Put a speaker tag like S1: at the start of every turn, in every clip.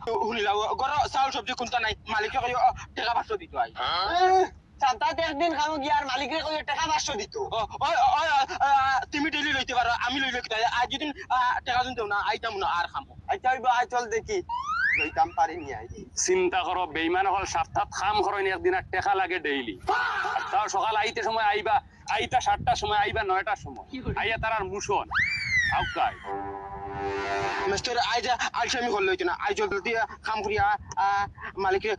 S1: শুনিলা গর চাউল সবজি কোনটা নাই মালিকে কই টাকা 500 দিত আই
S2: সাতাতে একদিন খামু গিয়ে আর মালিকের কই টাকা 500 দিত
S1: তুমি ডেইলি লইতে পারো আমি লইলে কি আজ যদি টাকা দিন দেও না আইতাম না আর খামো
S2: আচ্ছা হইব আই চল দেখি লইতাম পারি নি আই
S3: চিন্তা করো বেইমান হল সাতটাত খাম করেন একদিন আর টাকা লাগে ডেইলি তাও সকাল আইতে সময় আইবা আইতা 7টার সময় আইবা 9টার সময় আইয়া তার আর মুশন আউকাই
S1: মিস্টার আইজা আলসামি হল লইতে না আই জলদি কাম করিয়া মালিকে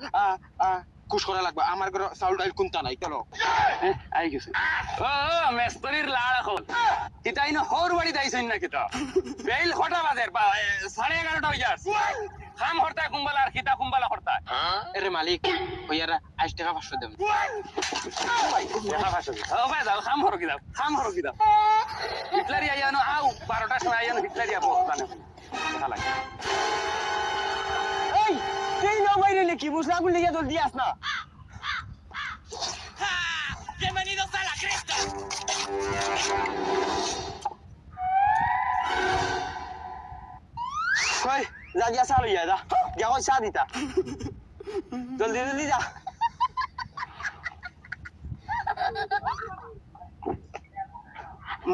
S1: খুশ করা লাগবে আমার ঘর চাউল ডাইল কোনটা নাই চলো
S3: আই গেছে ও মেস্তরির লাল এখন কিতাই না হর বাড়ি যাইছেন না কিতা বেল কটা বাজের 11:30 হই যাস খাম হরতা কুম্বালা আর কিতা কুম্বালা হরতা
S1: এরে মালিক কইয়ারা 80 টাকা 500 দেব
S3: দেখা ভাষা ও ভাই দাও খাম হর কি দাও হিটলারি আইয়ানো আউ 12টার সময় আইয়ানো হিটলারি আপো জানে দেখা লাগে
S2: এই তুই না বাইরে নাকি বুঝলা গুলি গিয়ে জলদি আস না
S4: Bienvenidos a la cresta.
S2: কই যা গিয়া চাল ইয়া যা গিয়া কই চা দিতা জলদি জলদি যা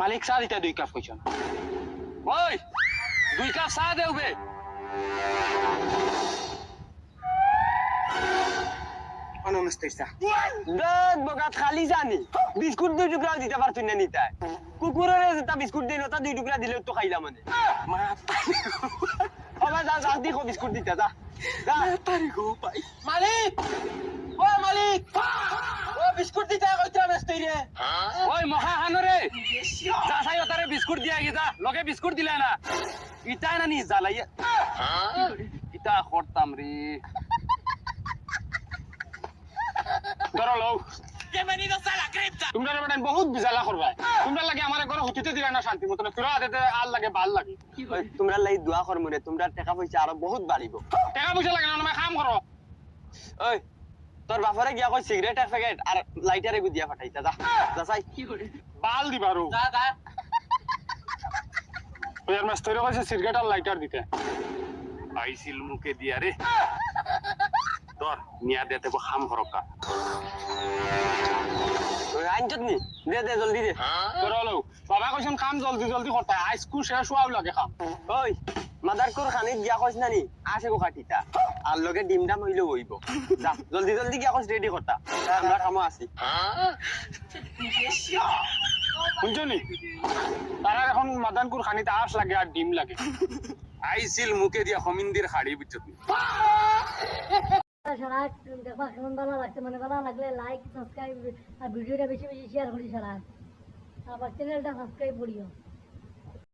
S1: মালিক চা দিতে 2 কাপ কইছন
S3: ওই 2 কাপ চা দেউবে
S1: অন মিস্টার চা
S2: দত বগাত খালি জানি বিস্কুট 2 টুকরা দিতে পারতুন না নিতা কুকুরের যেটা বিস্কুট দেই নতা 2 টুকরা দিলে তো খাইলা মানে
S1: মা
S2: বাবা যা জলদি কো বিস্কুট দিতে যা যা
S1: তারি গো পাই মালিক ও মালিক ও বিস্কুট দিতে কইতা মিস্টার রে
S3: ওই মহা হানরে যা চাই ওটারে বিস্কুট দিয়া গিয়া লগে বিস্কুট দিলা না ইটাই না নি জ্বালাইয়া ইটা করতাম রে ধরো লও
S4: Bienvenidos a la cripta.
S1: তোমরা বেটা বহুত বিজালা করবা তোমরা লাগে আমার ঘরে হতিতে দিলা না শান্তি মতন তোরা হাতে আর লাগে ভাল লাগে
S2: তোমরা লাই দোয়া করমু রে তোমরা টাকা পয়সা আরো বহুত বাড়িব
S1: টাকা পয়সা লাগে না কাম করো
S2: ওই তোর বাপরে গিয়া কই সিগারেট এক প্যাকেট আর লাইটারে গুদিয়া পাঠাইতা যা যা চাই
S1: বাল দিবারু
S4: Da da.
S1: ওই আর মাস্টার কইছে সিগারেট আর লাইটার দিতে
S3: আইছিল মুখে দিয়া রে তোর নিয়া দেতে খাম হরকা
S2: ওই আইনজত নি দে দে জলদি দে
S1: তোরা লও বাবা কইছেন কাম জলদি জলদি করতে আইসকু শেষ হওয়া লাগে কাম
S2: ওই মাদারকুর খানিক গিয়া কইছ না নি আসে গো কাটিতা আর লগে ডিমডাম হইলো হইব যা জলদি জলদি গিয়া কইছ রেডি করতা আমরা কামো আছি
S1: বুঝছনি তারা এখন মাদানকুর খানিতে আঁশ লাগে আর ডিম লাগে
S3: আইছিল মুখে দিয়া হমিন্দির হাড়ি বিচ্ছত
S5: সারা দেখবা কেমন ভালো লাগছে মানে ভালো লাগলে লাইক সাবস্ক্রাইব আর ভিডিওটা বেশি বেশি শেয়ার করি সারা আবার চ্যানেলটা সাবস্ক্রাইব করিও